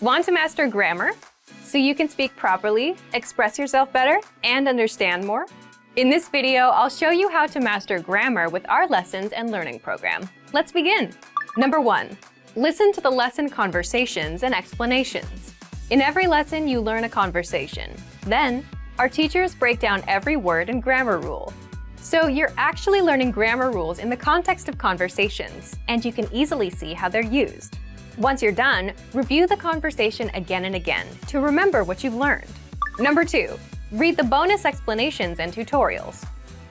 Want to master grammar so you can speak properly, express yourself better, and understand more? In this video, I'll show you how to master grammar with our lessons and learning program. Let's begin. Number 1. Listen to the lesson conversations and explanations. In every lesson, you learn a conversation. Then, our teachers break down every word and grammar rule. So you're actually learning grammar rules in the context of conversations, and you can easily see how they're used. Once you're done, review the conversation again and again to remember what you've learned. Number 2. Read the bonus explanations and tutorials.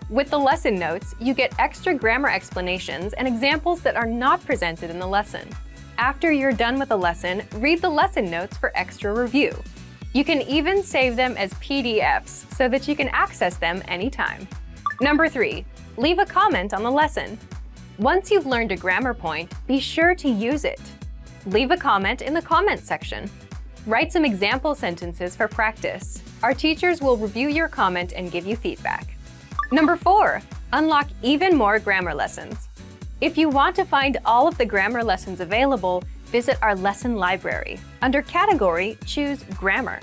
With the lesson notes, you get extra grammar explanations and examples that are not presented in the lesson. After you're done with the lesson, read the lesson notes for extra review. You can even save them as PDFs so that you can access them anytime. Number 3. Leave a comment on the lesson. Once you've learned a grammar point, be sure to use it. Leave a comment in the comments section. Write some example sentences for practice. Our teachers will review your comment and give you feedback. Number 4. Unlock even more grammar lessons. If you want to find all of the grammar lessons available, visit our lesson library. Under Category, choose Grammar.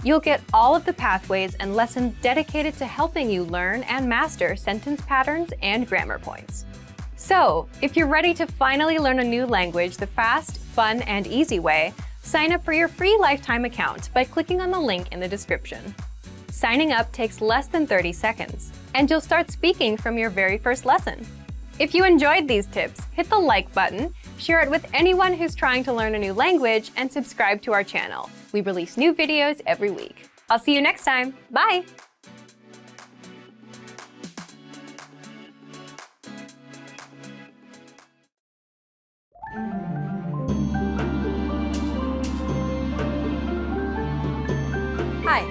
You'll get all of the pathways and lessons dedicated to helping you learn and master sentence patterns and grammar points. So, if you're ready to finally learn a new language the fast, fun, and easy way, sign up for your free lifetime account by clicking on the link in the description. Signing up takes less than 30 seconds, and you'll start speaking from your very first lesson. If you enjoyed these tips, hit the like button, share it with anyone who's trying to learn a new language, and subscribe to our channel. We release new videos every week. I'll see you next time. Bye! Hi,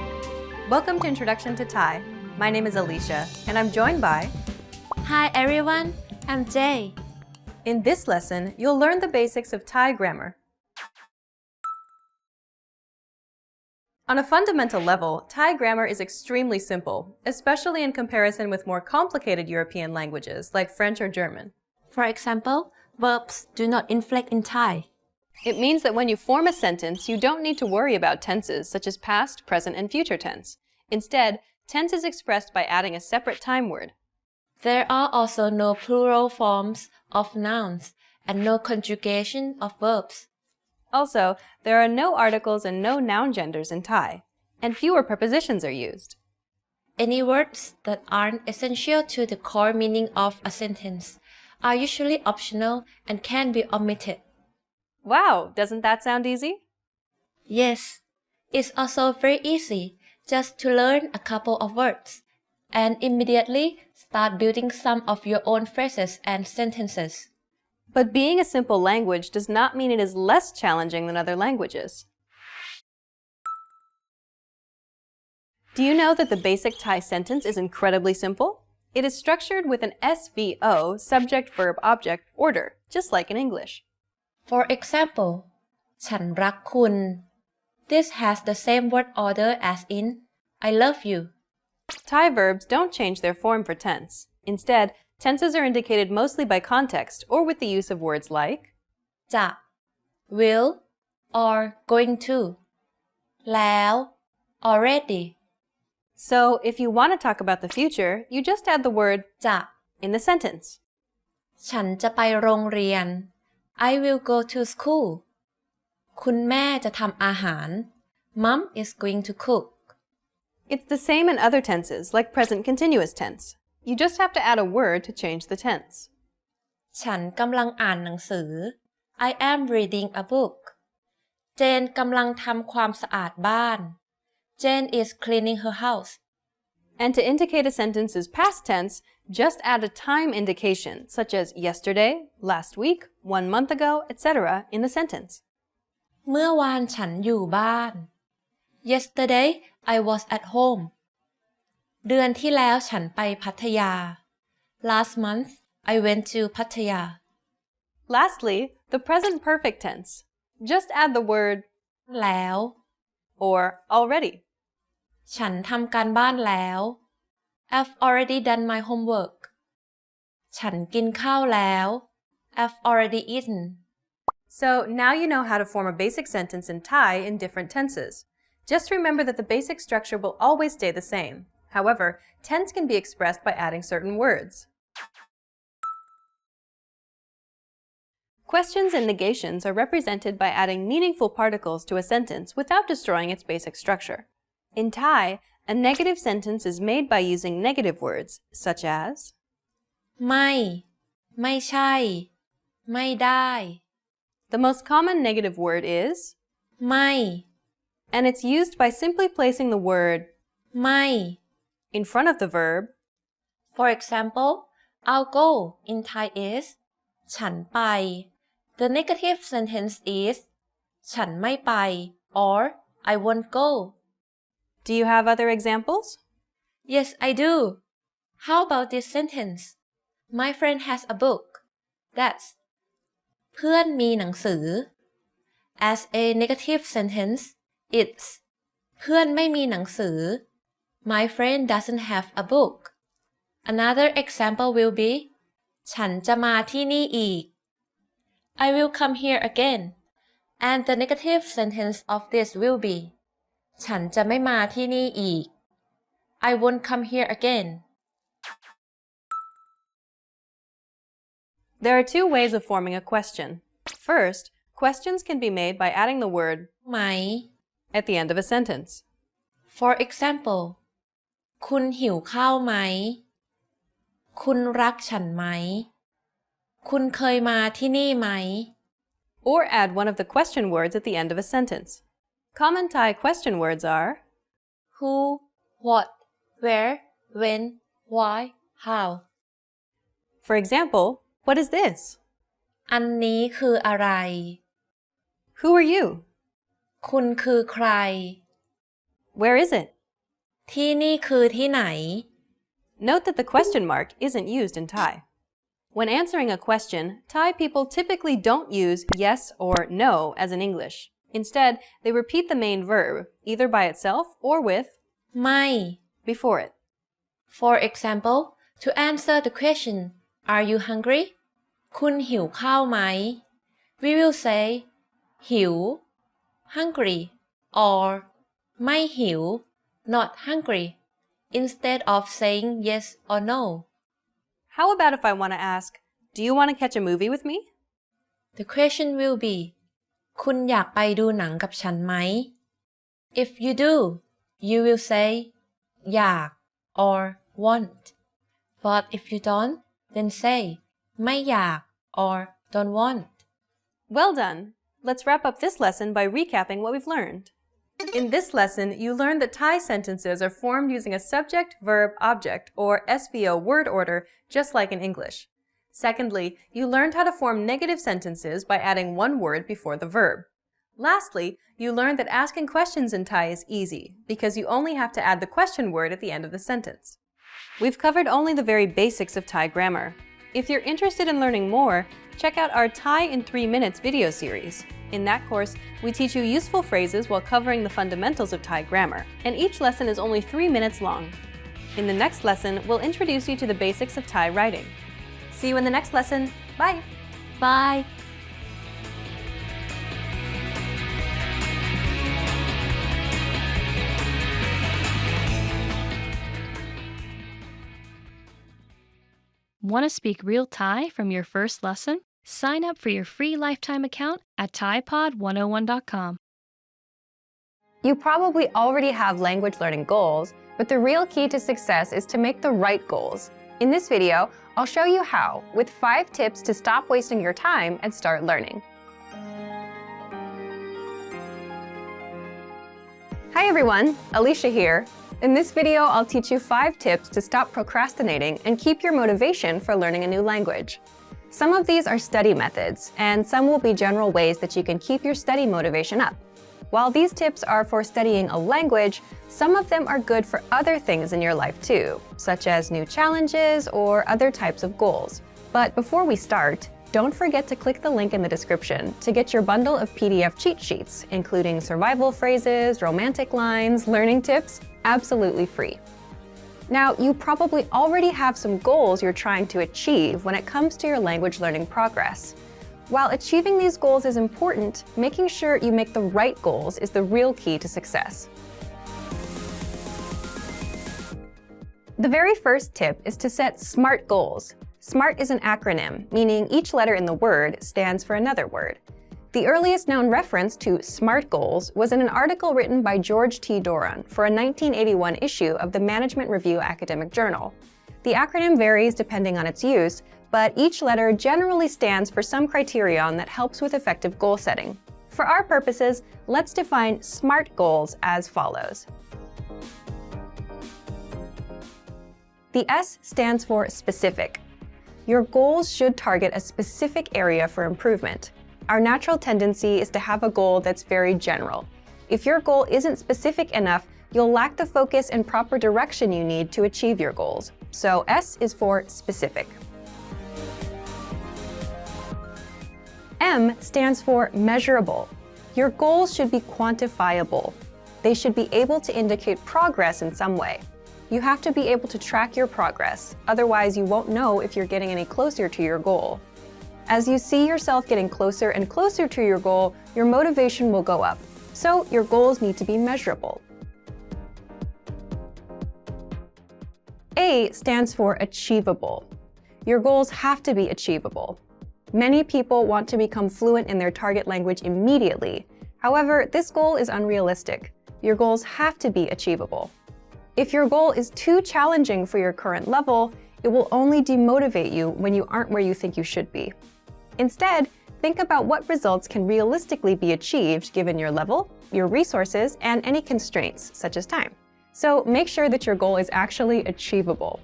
welcome to Introduction to Thai. My name is Alicia, and I'm joined by... Hi everyone, I'm Jay. In this lesson, you'll learn the basics of Thai grammar. On a fundamental level, Thai grammar is extremely simple, especially in comparison with more complicated European languages like French or German. For example, verbs do not inflect in Thai. It means that when you form a sentence, you don't need to worry about tenses such as past, present, and future tense. Instead, tense is expressed by adding a separate time word. There are also no plural forms of nouns and no conjugation of verbs. Also, there are no articles and no noun genders in Thai, and fewer prepositions are used. Any words that aren't essential to the core meaning of a sentence are usually optional and can be omitted. Wow, doesn't that sound easy? Yes, it's also very easy just to learn a couple of words and immediately start building some of your own phrases and sentences. But being a simple language does not mean it is less challenging than other languages. Do you know that the basic Thai sentence is incredibly simple? It is structured with an SVO, subject, verb, object, order, just like in English. For example, ฉันรักคุณ This has the same word order as in I love you. Thai verbs don't change their form for tense. Instead, tenses are indicated mostly by context or with the use of words like จะ will or going to แล้ว already. So, if you want to talk about the future, you just add the word จะ in the sentence. ฉันจะไปโรงเรียน I will go to school. คุณแม่จะทำอาหาร Mom is going to cook. It's the same in other tenses, like present continuous tense. You just have to add a word to change the tense. ฉันกำลังอ่านหนังสือ I am reading a book. เจนกำลังทำความสะอาดบ้าน Jane is cleaning her house. And to indicate a sentence's past tense, just add a time indication, such as yesterday, last week, 1 month ago, etc. in the sentence. เมื่อวานฉันอยู่บ้าน Yesterday I was at home. เดือนที่แล้วฉันไปพัทยา Last month I went to Pattaya. Lastly, the present perfect tense. Just add the word แล้ว or already. ฉันทำการบ้านแล้ว I've already done my homework. ฉันกินข้าวแล้ว I've already eaten. So now you know how to form a basic sentence in Thai in different tenses. Just remember that the basic structure will always stay the same. However, tense can be expressed by adding certain words. Questions and negations are represented by adding meaningful particles to a sentence without destroying its basic structure. In Thai, a negative sentence is made by using negative words, such as ไม่ใช่ ไม่ได้ The most common negative word is ไม่ and it's used by simply placing the word ไม่ in front of the verb. For example, I'll go in Thai is ฉันไป The negative sentence is ฉันไม่ไป or I won't go. Do you have other examples? Yes, I do. How about this sentence? My friend has a book. That's เพื่อนมีหนังสือ As a negative sentence, it's เพื่อนไม่มีหนังสือ My friend doesn't have a book. Another example will be ฉันจะมาที่นี่อีก I will come here again. And the negative sentence of this will be ฉันจะไม่มาที่นี่อีก I won't come here again. There are two ways of forming a question. First, questions can be made by adding the word ไหม at the end of a sentence. For example, คุณหิวข้าวไหม คุณรักฉันไหม คุณเคยมาที่นี่ไหม Or add one of the question words at the end of a sentence. Common Thai question words are Who, what, where, when, why, how. For example, what is this? อันนี้คืออะไร Who are you? คุณคือใคร Where is it? ที่นี่คือที่ไหน Note that the question mark isn't used in Thai. When answering a question, Thai people typically don't use yes or no as in English. Instead, they repeat the main verb, either by itself or with ไม่ before it. For example, to answer the question, Are you hungry? คุณหิวข้าวไหม We will say หิว hungry or ไม่หิว not hungry instead of saying yes or no. How about if I want to ask, do you want to catch a movie with me? The question will be คุณอยากไปดูหนังกับฉันไหม If you do, you will say อยาก or want. But if you don't, then say ไม่อยาก or don't want. Well done! Let's wrap up this lesson by recapping what we've learned. In this lesson, you learned that Thai sentences are formed using a subject, verb, object, or SVO word order, just like in English. Secondly, you learned how to form negative sentences by adding one word before the verb. Lastly, you learned that asking questions in Thai is easy, because you only have to add the question word at the end of the sentence. We've covered only the very basics of Thai grammar. If you're interested in learning more, check out our Thai in 3 minutes video series. In that course, we teach you useful phrases while covering the fundamentals of Thai grammar, and each lesson is only 3 minutes long. In the next lesson, we'll introduce you to the basics of Thai writing. See you in the next lesson. Bye! Bye! Want to speak real Thai from your first lesson? Sign up for your free lifetime account at ThaiPod101.com. You probably already have language learning goals, but the real key to success is to make the right goals. In this video, I'll show you how, with 5 tips to stop wasting your time and start learning. Hi everyone, Alicia here. In this video, I'll teach you 5 tips to stop procrastinating and keep your motivation for learning a new language. Some of these are study methods, and some will be general ways that you can keep your study motivation up. While these tips are for studying a language, some of them are good for other things in your life too, such as new challenges or other types of goals. But before we start, don't forget to click the link in the description to get your bundle of PDF cheat sheets, including survival phrases, romantic lines, learning tips, absolutely free. Now, you probably already have some goals you're trying to achieve when it comes to your language learning progress. While achieving these goals is important, making sure you make the right goals is the real key to success. The very first tip is to set SMART goals. SMART is an acronym, meaning each letter in the word stands for another word. The earliest known reference to SMART goals was in an article written by George T. Doran for a 1981 issue of the Management Review Academic Journal. The acronym varies depending on its use, but each letter generally stands for some criterion that helps with effective goal setting. For our purposes, let's define SMART goals as follows. The S stands for specific. Your goals should target a specific area for improvement. Our natural tendency is to have a goal that's very general. If your goal isn't specific enough, you'll lack the focus and proper direction you need to achieve your goals. So S is for specific. M stands for measurable. Your goals should be quantifiable. They should be able to indicate progress in some way. You have to be able to track your progress, otherwise you won't know if you're getting any closer to your goal. As you see yourself getting closer and closer to your goal, your motivation will go up. So your goals need to be measurable. A stands for achievable. Your goals have to be achievable. Many people want to become fluent in their target language immediately. However, this goal is unrealistic. Your goals have to be achievable. If your goal is too challenging for your current level, it will only demotivate you when you aren't where you think you should be. Instead, think about what results can realistically be achieved given your level, your resources, and any constraints, such as time. So make sure that your goal is actually achievable.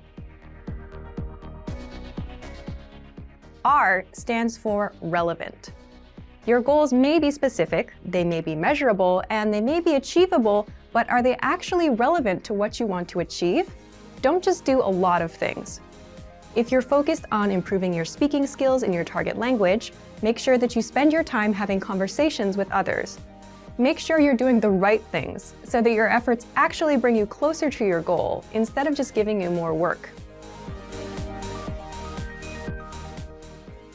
R stands for relevant. Your goals may be specific, they may be measurable, and they may be achievable, but are they actually relevant to what you want to achieve? Don't just do a lot of things. If you're focused on improving your speaking skills in your target language, make sure that you spend your time having conversations with others. Make sure you're doing the right things so that your efforts actually bring you closer to your goal instead of just giving you more work.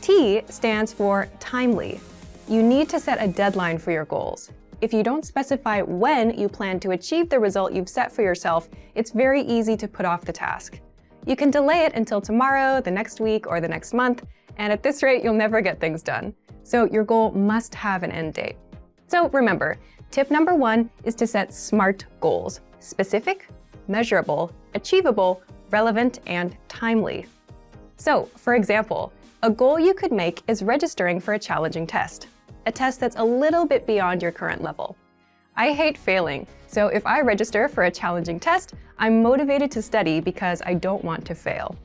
T stands for timely. You need to set a deadline for your goals. If you don't specify when you plan to achieve the result you've set for yourself, it's very easy to put off the task. You can delay it until tomorrow, the next week, or the next month, and at this rate, you'll never get things done. So your goal must have an end date. So remember, tip number 1 is to set SMART goals: specific, measurable, achievable, relevant, and timely. So, for example, a goal you could make is registering for a challenging test, a test that's a little bit beyond your current level. I hate failing, so if I register for a challenging test, I'm motivated to study because I don't want to fail.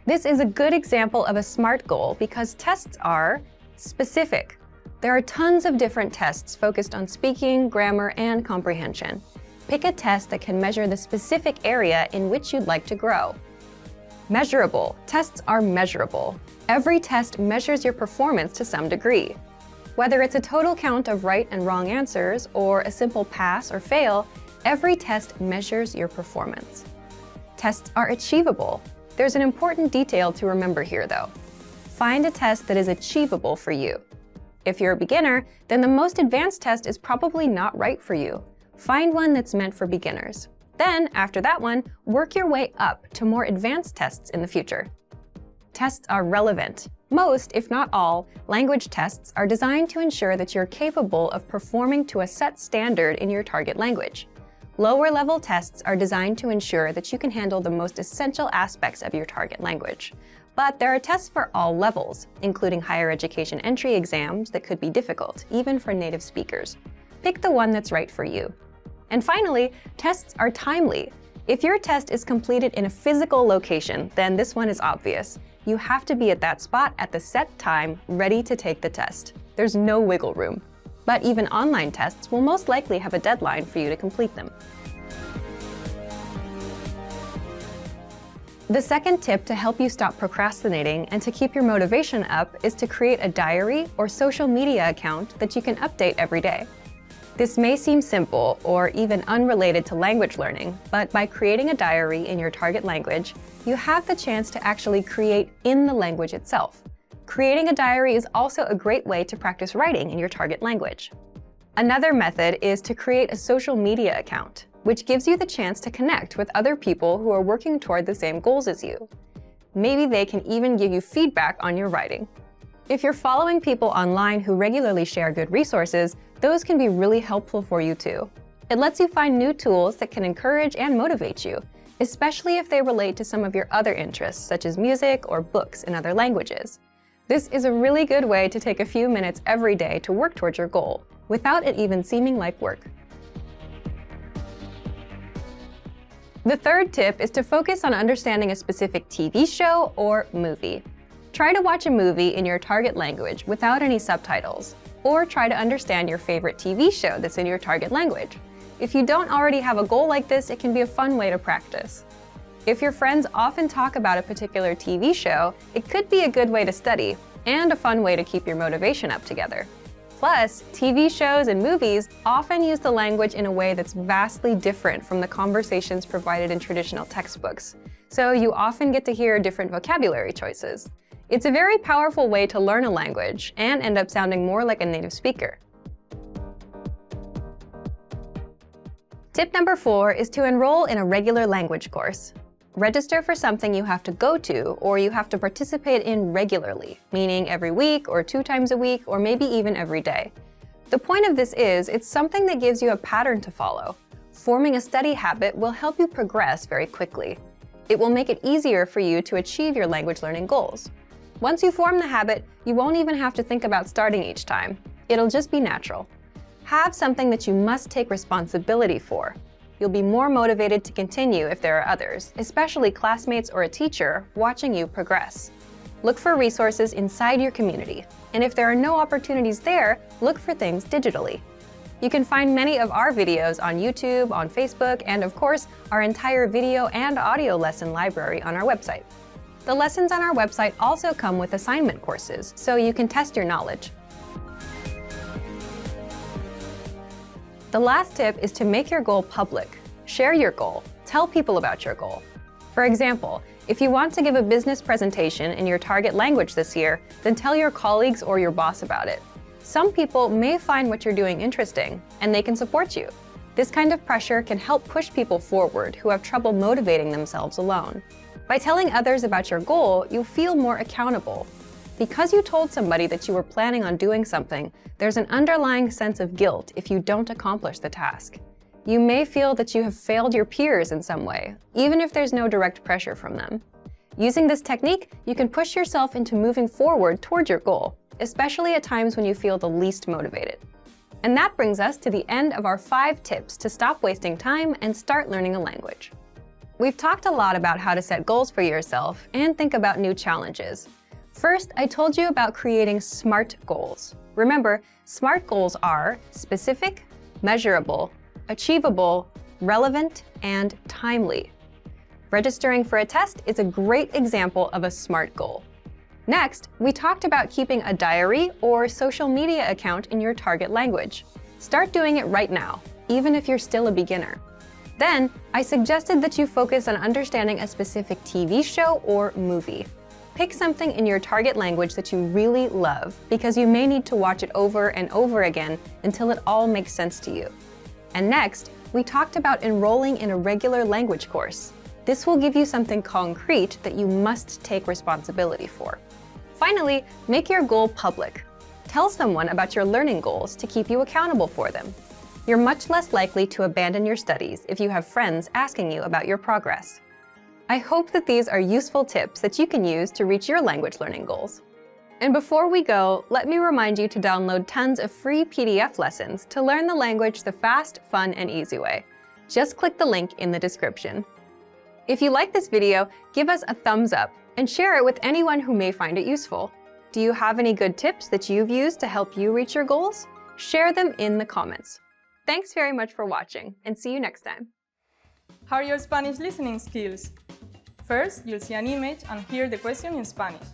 This is a good example of a SMART goal because tests are specific. There are tons of different tests focused on speaking, grammar, and comprehension. Pick a test that can measure the specific area in which you'd like to grow. Measurable. Tests are measurable. Every test measures your performance to some degree. Whether it's a total count of right and wrong answers or a simple pass or fail, every test measures your performance. Tests are achievable. There's an important detail to remember here, though. Find a test that is achievable for you. If you're a beginner, then the most advanced test is probably not right for you. Find one that's meant for beginners. Then, after that one, work your way up to more advanced tests in the future. Tests are relevant. Most, if not all, language tests are designed to ensure that you're capable of performing to a set standard in your target language. Lower-level tests are designed to ensure that you can handle the most essential aspects of your target language. But there are tests for all levels, including higher education entry exams that could be difficult, even for native speakers. Pick the one that's right for you. And finally, tests are timely. If your test is completed in a physical location, then this one is obvious. You have to be at that spot at the set time, ready to take the test. There's no wiggle room. But even online tests will most likely have a deadline for you to complete them. The second tip to help you stop procrastinating and to keep your motivation up is to create a diary or social media account that you can update every day. This may seem simple or even unrelated to language learning, but by creating a diary in your target language, you have the chance to actually create in the language itself. Creating a diary is also a great way to practice writing in your target language. Another method is to create a social media account, which gives you the chance to connect with other people who are working toward the same goals as you. Maybe they can even give you feedback on your writing. If you're following people online who regularly share good resources, those can be really helpful for you too. It lets you find new tools that can encourage and motivate you, especially if they relate to some of your other interests, such as music or books in other languages. This is a really good way to take a few minutes every day to work towards your goal, without it even seeming like work. The third tip is to focus on understanding a specific TV show or movie. Try to watch a movie in your target language without any subtitles, or try to understand your favorite TV show that's in your target language. If you don't already have a goal like this, it can be a fun way to practice. If your friends often talk about a particular TV show, it could be a good way to study, and a fun way to keep your motivation up together. Plus, TV shows and movies often use the language in a way that's vastly different from the conversations provided in traditional textbooks, so you often get to hear different vocabulary choices. It's a very powerful way to learn a language and end up sounding more like a native speaker. Tip number 4 is to enroll in a regular language course. Register for something you have to go to or you have to participate in regularly, meaning every week or 2 times a week or maybe even every day. The point of this is it's something that gives you a pattern to follow. Forming a study habit will help you progress very quickly. It will make it easier for you to achieve your language learning goals. Once you form the habit, you won't even have to think about starting each time. It'll just be natural. Have something that you must take responsibility for. You'll be more motivated to continue if there are others, especially classmates or a teacher, watching you progress. Look for resources inside your community, and if there are no opportunities there, look for things digitally. You can find many of our videos on YouTube, on Facebook, and of course, our entire video and audio lesson library on our website. The lessons on our website also come with assignment courses, so you can test your knowledge. The last tip is to make your goal public. Share your goal. Tell people about your goal. For example, if you want to give a business presentation in your target language this year, then tell your colleagues or your boss about it. Some people may find what you're doing interesting, and they can support you. This kind of pressure can help push people forward who have trouble motivating themselves alone. By telling others about your goal, you'll feel more accountable. Because you told somebody that you were planning on doing something, there's an underlying sense of guilt if you don't accomplish the task. You may feel that you have failed your peers in some way, even if there's no direct pressure from them. Using this technique, you can push yourself into moving forward toward your goal, especially at times when you feel the least motivated. And that brings us to the end of our 5 tips to stop wasting time and start learning a language. We've talked a lot about how to set goals for yourself and think about new challenges. First, I told you about creating SMART goals. Remember, SMART goals are specific, measurable, achievable, relevant, and timely. Registering for a test is a great example of a SMART goal. Next, we talked about keeping a diary or social media account in your target language. Start doing it right now, even if you're still a beginner. Then, I suggested that you focus on understanding a specific TV show or movie. Pick something in your target language that you really love, because you may need to watch it over and over again until it all makes sense to you. And next, we talked about enrolling in a regular language course. This will give you something concrete that you must take responsibility for. Finally, make your goal public. Tell someone about your learning goals to keep you accountable for them. You're much less likely to abandon your studies if you have friends asking you about your progress. I hope that these are useful tips that you can use to reach your language learning goals. And before we go, let me remind you to download tons of free PDF lessons to learn the language the fast, fun, and easy way. Just click the link in the description. If you like this video, give us a thumbs up and share it with anyone who may find it useful. Do you have any good tips that you've used to help you reach your goals? Share them in the comments. Thanks very much for watching, and see you next time. How are your Spanish listening skills? First, you'll see an image and hear the question in Spanish.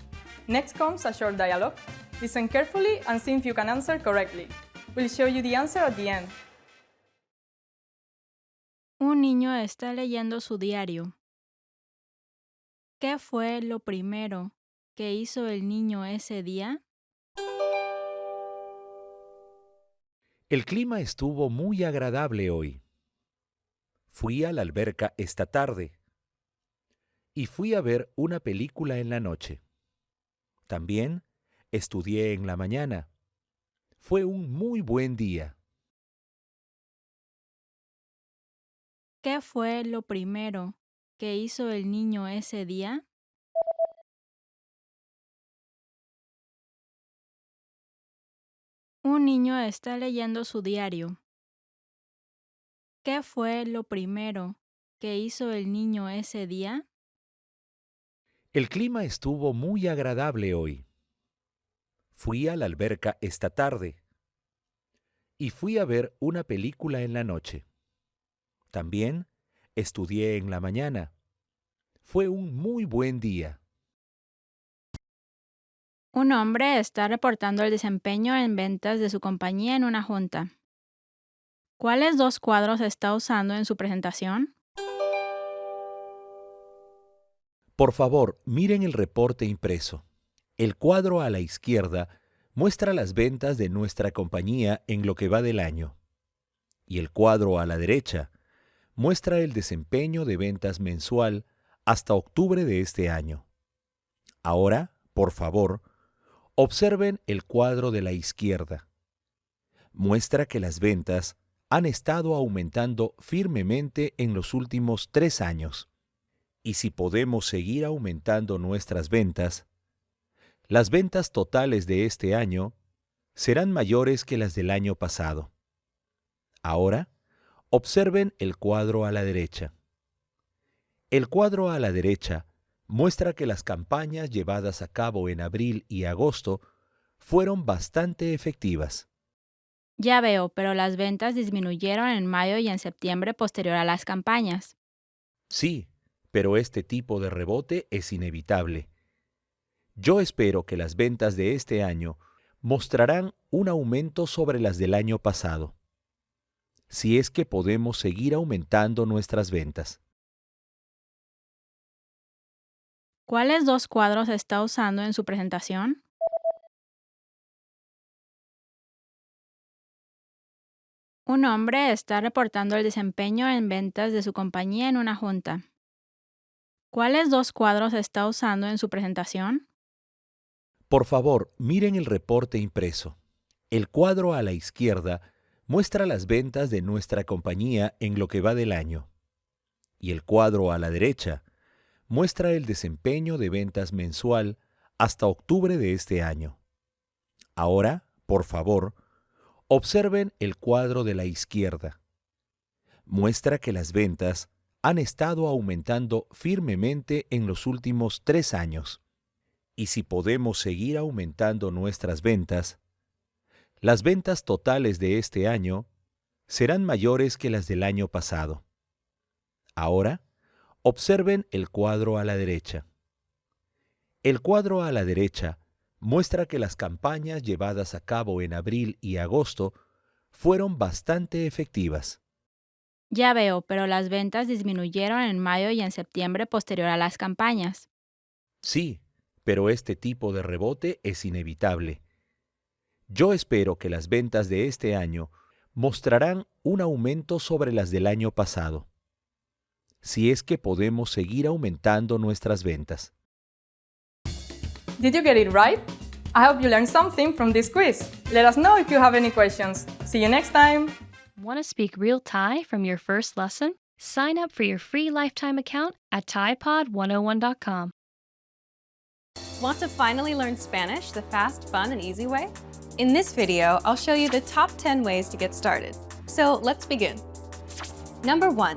Next comes a short dialogue. Listen carefully and see if you can answer correctly. We'll show you the answer at the end. Un niño está leyendo su diario. ¿Qué fue lo primero que hizo el niño ese día? El clima estuvo muy agradable hoy. Fui a la alberca esta tarde y fui a ver una película en la noche. También estudié en la mañana. Fue un muy buen día. ¿Qué fue lo primero que hizo el niño ese día? Un niño está leyendo su diario. ¿Qué fue lo primero que hizo el niño ese día? El clima estuvo muy agradable hoy. Fui a la alberca esta tarde y fui a ver una película en la noche. También estudié en la mañana. Fue un muy buen día. Un hombre está reportando el desempeño en ventas de su compañía en una junta. ¿Cuáles dos cuadros está usando en su presentación? Por favor, miren el reporte impreso. El cuadro a la izquierda muestra las ventas de nuestra compañía en lo que va del año. Y el cuadro a la derecha muestra el desempeño de ventas mensual hasta octubre de este año. Ahora, por favor, observen el cuadro de la izquierda. Muestra que las ventas han estado aumentando firmemente en los últimos 3 años. Y si podemos seguir aumentando nuestras ventas, las ventas totales de este año serán mayores que las del año pasado. Ahora, observen el cuadro a la derecha. El cuadro a la derecha muestra que las campañas llevadas a cabo en abril y agosto fueron bastante efectivas. Ya veo, pero las ventas disminuyeron en mayo y en septiembre posterior a las campañas. Sí, pero este tipo de rebote es inevitable. Yo espero que las ventas de este año mostrarán un aumento sobre las del año pasado, si es que podemos seguir aumentando nuestras ventas. ¿Cuáles dos cuadros está usando en su presentación? Un hombre está reportando el desempeño en ventas de su compañía en una junta. ¿Cuáles dos cuadros está usando en su presentación? Por favor, miren el reporte impreso. El cuadro a la izquierda muestra las ventas de nuestra compañía en lo que va del año. Y el cuadro a la derecha muestra el desempeño de ventas mensual hasta octubre de este año. Ahora, por favor, observen el cuadro de la izquierda. Muestra que las ventas han estado aumentando firmemente en los últimos 3 años. Y si podemos seguir aumentando nuestras ventas, las ventas totales de este año serán mayores que las del año pasado. Ahora, observen el cuadro a la derecha. El cuadro a la derecha muestra que las campañas llevadas a cabo en abril y agosto fueron bastante efectivas. Ya veo, pero las ventas disminuyeron en mayo y en septiembre posterior a las campañas. Sí, pero este tipo de rebote es inevitable. Yo espero que las ventas de este año mostrarán un aumento sobre las del año pasado, si es que podemos seguir aumentando nuestras ventas. Did you get it right? I hope you learned something from this quiz. Let us know if you have any questions. See you next time! Want to speak real Thai from your first lesson? Sign up for your free lifetime account at ThaiPod101.com. Want to finally learn Spanish the fast, fun, and easy way? In this video, I'll show you the top 10 ways to get started. So let's begin. Number 1.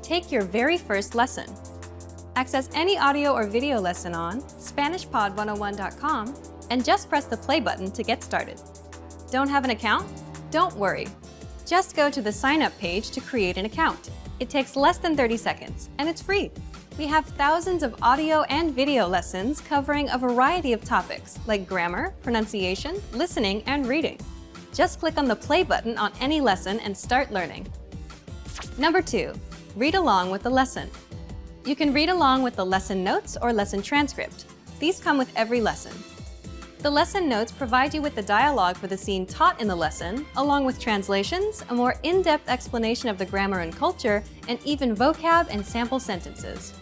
Take your very first lesson. Access any audio or video lesson on SpanishPod101.com and just press the play button to get started. Don't have an account? Don't worry. Just go to the sign up page to create an account. It takes less than 30 seconds and it's free. We have thousands of audio and video lessons covering a variety of topics like grammar, pronunciation, listening, and reading. Just click on the play button on any lesson and start learning. Number 2. Read along with the lesson. You can read along with the lesson notes or lesson transcript. These come with every lesson. The lesson notes provide you with the dialogue for the scene taught in the lesson, along with translations, a more in-depth explanation of the grammar and culture, and even vocab and sample sentences.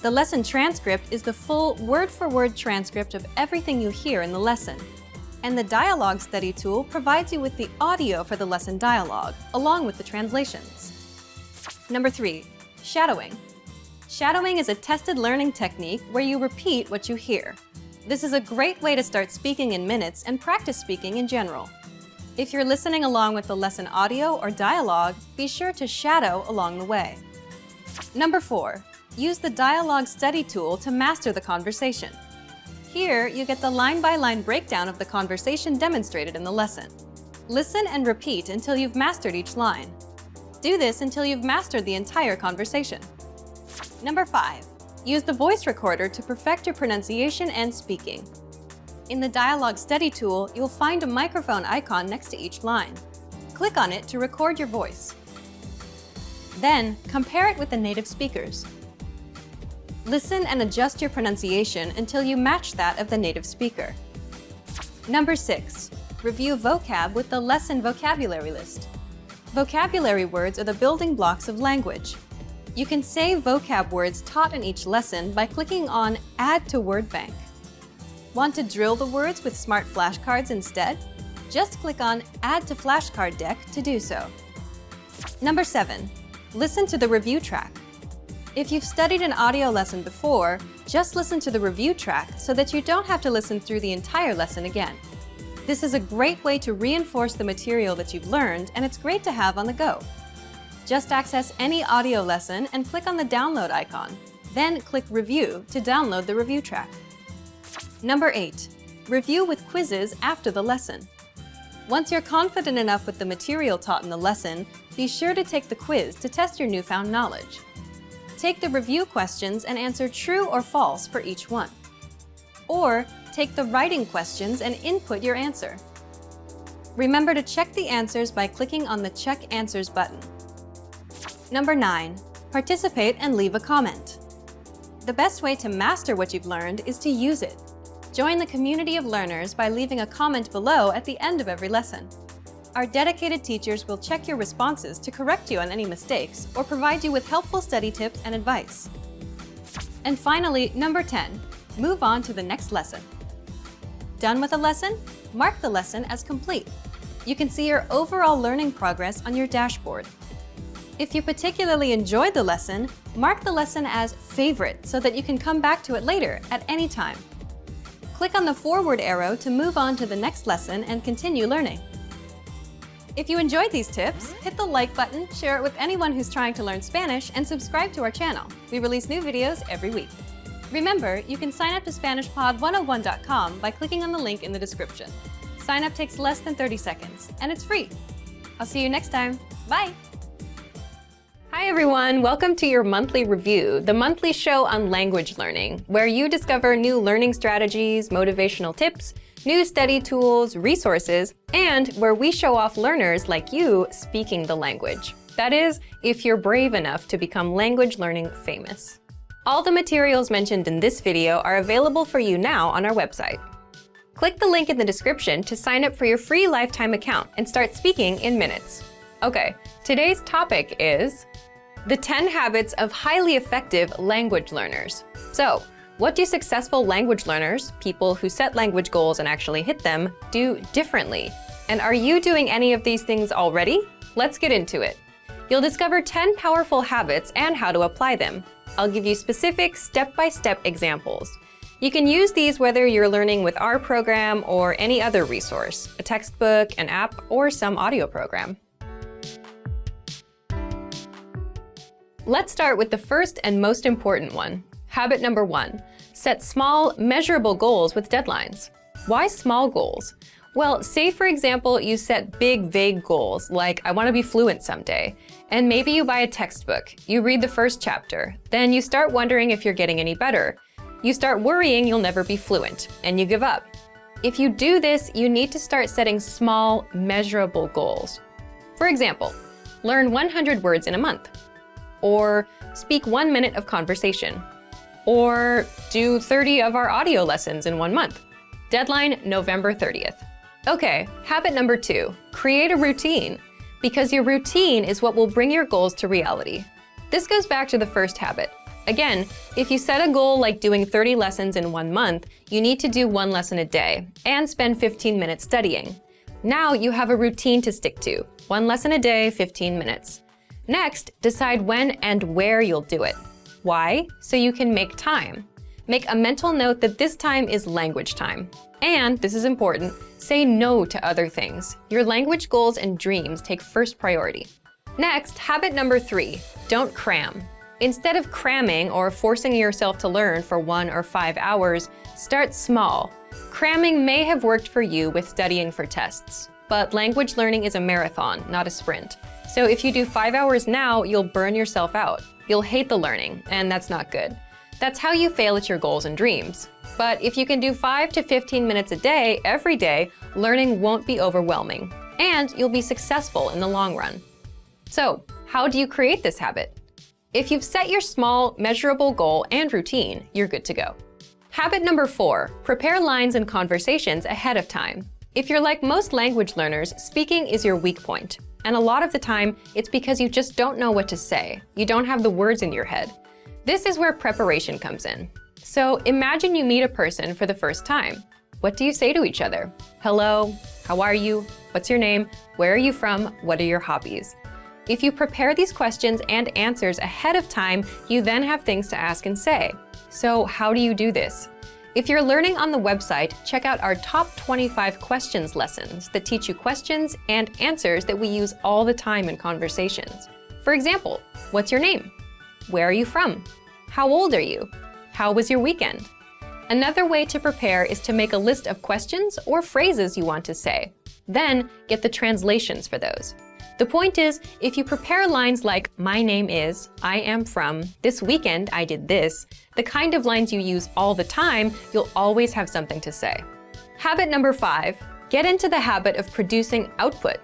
The lesson transcript is the full word-for-word transcript of everything you hear in the lesson. And the dialogue study tool provides you with the audio for the lesson dialogue, along with the translations. Number 3, shadowing. Shadowing is a tested learning technique where you repeat what you hear. This is a great way to start speaking in minutes and practice speaking in general. If you're listening along with the lesson audio or dialogue, be sure to shadow along the way. Number 4, use the dialogue study tool to master the conversation. Here, you get the line-by-line breakdown of the conversation demonstrated in the lesson. Listen and repeat until you've mastered each line. Do this until you've mastered the entire conversation. Number 5, use the voice recorder to perfect your pronunciation and speaking. In the dialogue study tool, you'll find a microphone icon next to each line. Click on it to record your voice. Then, compare it with the native speakers. Listen and adjust your pronunciation until you match that of the native speaker. Number 6, review vocab with the lesson vocabulary list. Vocabulary words are the building blocks of language. You can save vocab words taught in each lesson by clicking on Add to Word Bank. Want to drill the words with smart flashcards instead? Just click on Add to Flashcard Deck to do so. Number 7, listen to the review track. If you've studied an audio lesson before, just listen to the review track so that you don't have to listen through the entire lesson again. This is a great way to reinforce the material that you've learned, and it's great to have on the go. Just access any audio lesson and click on the download icon. Then click Review to download the review track. Number 8, review with quizzes after the lesson. Once you're confident enough with the material taught in the lesson, be sure to take the quiz to test your newfound knowledge. Take the review questions and answer true or false for each one. Or take the writing questions and input your answer. Remember to check the answers by clicking on the Check Answers button. Number 9, participate and leave a comment. The best way to master what you've learned is to use it. Join the community of learners by leaving a comment below at the end of every lesson. Our dedicated teachers will check your responses to correct you on any mistakes or provide you with helpful study tips and advice. And finally, number 10, move on to the next lesson. Done with a lesson? Mark the lesson as complete. You can see your overall learning progress on your dashboard. If you particularly enjoyed the lesson, mark the lesson as favorite so that you can come back to it later at any time. Click on the forward arrow to move on to the next lesson and continue learning. If you enjoyed these tips, hit the like button, share it with anyone who's trying to learn Spanish, and subscribe to our channel. We release new videos every week. Remember, you can sign up to SpanishPod101.com by clicking on the link in the description. Sign up takes less than 30 seconds, and it's free. I'll see you next time. Bye! Hi everyone, welcome to your monthly review, the monthly show on language learning, where you discover new learning strategies, motivational tips, new study tools, resources, and where we show off learners like you speaking the language. That is, if you're brave enough to become language learning famous. All the materials mentioned in this video are available for you now on our website. Click the link in the description to sign up for your free lifetime account and start speaking in minutes. Okay, today's topic is the 10 habits of highly effective language learners. So, what do successful language learners, people who set language goals and actually hit them, do differently? And are you doing any of these things already? Let's get into it. You'll discover 10 powerful habits and how to apply them. I'll give you specific step-by-step examples. You can use these whether you're learning with our program or any other resource, a textbook, an app, or some audio program. Let's start with the first and most important one. Habit number 1, set small, measurable goals with deadlines. Why small goals? Well, say for example, you set big, vague goals, like I want to be fluent someday, and maybe you buy a textbook, you read the first chapter, then you start wondering if you're getting any better. You start worrying you'll never be fluent, and you give up. If you do this, you need to start setting small, measurable goals. For example, learn 100 words in a month, or speak 1 minute of conversation, Or do 30 of our audio lessons in 1 month. Deadline, November 30th. Okay, habit number 2, create a routine, because your routine is what will bring your goals to reality. This goes back to the first habit. Again, if you set a goal like doing 30 lessons in 1 month, you need to do 1 lesson a day and spend 15 minutes studying. Now you have a routine to stick to, 1 lesson a day, 15 minutes. Next, decide when and where you'll do it. Why? So you can make time. Make a mental note that this time is language time. And, this is important, say no to other things. Your language goals and dreams take first priority. Next, habit number 3, don't cram. Instead of cramming or forcing yourself to learn for 1 or 5 hours, start small. Cramming may have worked for you with studying for tests, but language learning is a marathon, not a sprint. So if you do 5 hours now, you'll burn yourself out. You'll hate the learning, and that's not good. That's how you fail at your goals and dreams. But if you can do 5 to 15 minutes a day, every day, learning won't be overwhelming, and you'll be successful in the long run. So, how do you create this habit? If you've set your small, measurable goal and routine, you're good to go. Habit number 4, prepare lines and conversations ahead of time. If you're like most language learners, speaking is your weak point. And a lot of the time, it's because you just don't know what to say. You don't have the words in your head. This is where preparation comes in. So imagine you meet a person for the first time. What do you say to each other? Hello, how are you? What's your name? Where are you from? What are your hobbies? If you prepare these questions and answers ahead of time, you then have things to ask and say. So how do you do this? If you're learning on the website, check out our top 25 questions lessons that teach you questions and answers that we use all the time in conversations. For example, what's your name? Where are you from? How old are you? How was your weekend? Another way to prepare is to make a list of questions or phrases you want to say. Then get the translations for those. The point is, if you prepare lines like, my name is, I am from, this weekend I did this, the kind of lines you use all the time, you'll always have something to say. Habit number 5, get into the habit of producing output.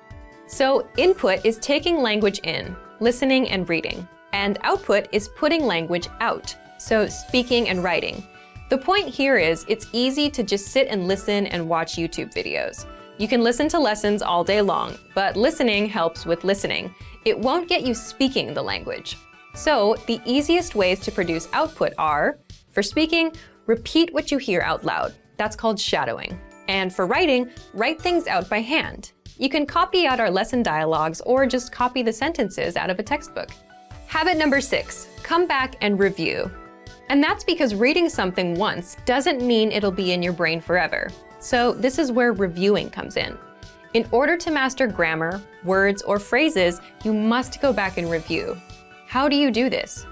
So input is taking language in, listening and reading, and output is putting language out, so speaking and writing. The point here is, it's easy to just sit and listen and watch YouTube videos. You can listen to lessons all day long, but listening helps with listening. It won't get you speaking the language. So the easiest ways to produce output are, for speaking, repeat what you hear out loud. That's called shadowing. And for writing, write things out by hand. You can copy out our lesson dialogues or just copy the sentences out of a textbook. Habit number 6, come back and review. And that's because reading something once doesn't mean it'll be in your brain forever. So this is where reviewing comes in. In order to master grammar, words, or phrases, you must go back and review. How do you do this?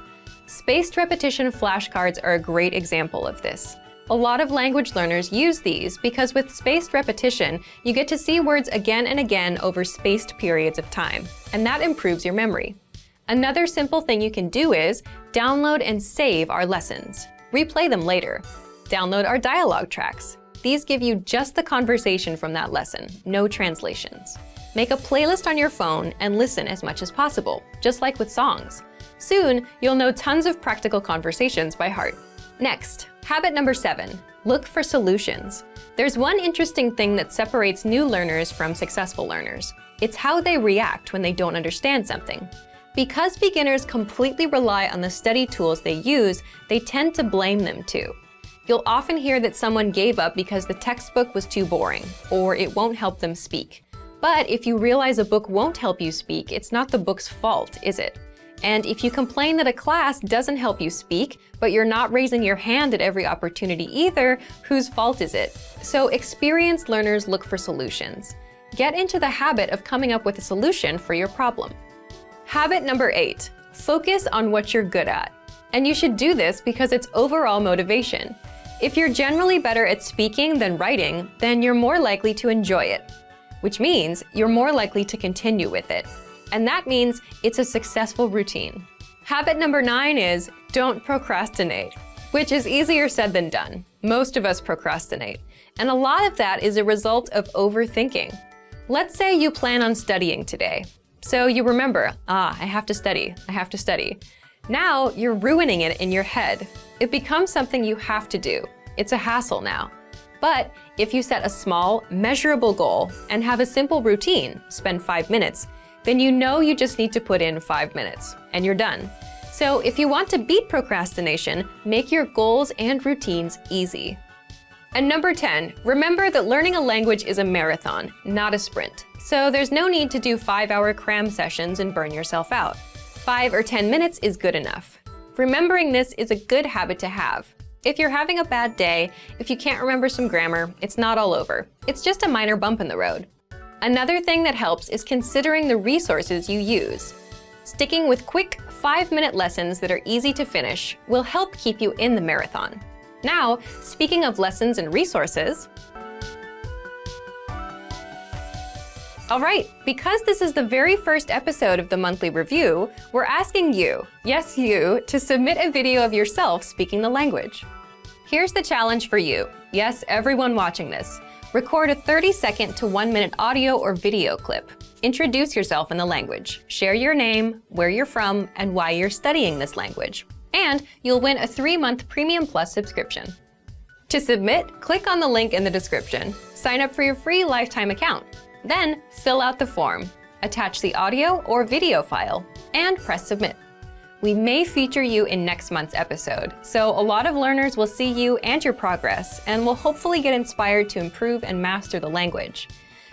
Spaced repetition flashcards are a great example of this. A lot of language learners use these because with spaced repetition, you get to see words again and again over spaced periods of time, and that improves your memory. Another simple thing you can do is download and save our lessons. Replay them later. Download our dialogue tracks. These give you just the conversation from that lesson, no translations. Make a playlist on your phone and listen as much as possible, just like with songs. Soon, you'll know tons of practical conversations by heart. Next, habit number 7, look for solutions. There's one interesting thing that separates new learners from successful learners. It's how they react when they don't understand something. Because beginners completely rely on the study tools they use, they tend to blame them too. You'll often hear that someone gave up because the textbook was too boring, or it won't help them speak. But if you realize a book won't help you speak, it's not the book's fault, is it? And if you complain that a class doesn't help you speak, but you're not raising your hand at every opportunity either, whose fault is it? So experienced learners look for solutions. Get into the habit of coming up with a solution for your problem. Habit number 8, focus on what you're good at. And you should do this because it's overall motivation. If you're generally better at speaking than writing, then you're more likely to enjoy it, which means you're more likely to continue with it. And that means it's a successful routine. Habit number 9 is don't procrastinate, which is easier said than done. Most of us procrastinate. And a lot of that is a result of overthinking. Let's say you plan on studying today. So you remember, I have to study. Now you're ruining it in your head. It becomes something you have to do. It's a hassle now. But if you set a small, measurable goal and have a simple routine, spend 5 minutes, then you know you just need to put in 5 minutes and you're done. So if you want to beat procrastination, make your goals and routines easy. And number 10, remember that learning a language is a marathon, not a sprint. So there's no need to do 5-hour cram sessions and burn yourself out. 5 or 10 minutes is good enough. Remembering this is a good habit to have. If you're having a bad day, if you can't remember some grammar, it's not all over. It's just a minor bump in the road. Another thing that helps is considering the resources you use. Sticking with quick 5-minute lessons that are easy to finish will help keep you in the marathon. Now, speaking of lessons and resources, all right, because this is the very first episode of the monthly review, we're asking you, yes you, to submit a video of yourself speaking the language. Here's the challenge for you. Yes, everyone watching this. Record a 30-second to 1-minute audio or video clip. Introduce yourself in the language. Share your name, where you're from, and why you're studying this language. And you'll win a 3-month Premium Plus subscription. To submit, click on the link in the description. Sign up for your free lifetime account. Then, fill out the form, attach the audio or video file, and press submit. We may feature you in next month's episode, so a lot of learners will see you and your progress, and will hopefully get inspired to improve and master the language.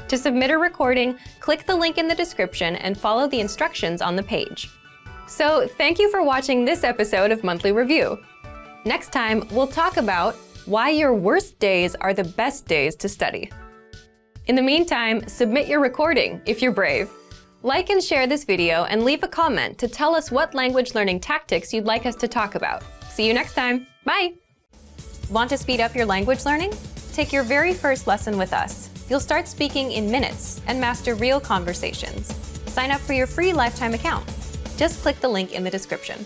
To submit a recording, click the link in the description and follow the instructions on the page. So, thank you for watching this episode of Monthly Review. Next time, we'll talk about why your worst days are the best days to study. In the meantime, submit your recording if you're brave. Like and share this video and leave a comment to tell us what language learning tactics you'd like us to talk about. See you next time. Bye! Want to speed up your language learning? Take your very first lesson with us. You'll start speaking in minutes and master real conversations. Sign up for your free lifetime account. Just click the link in the description.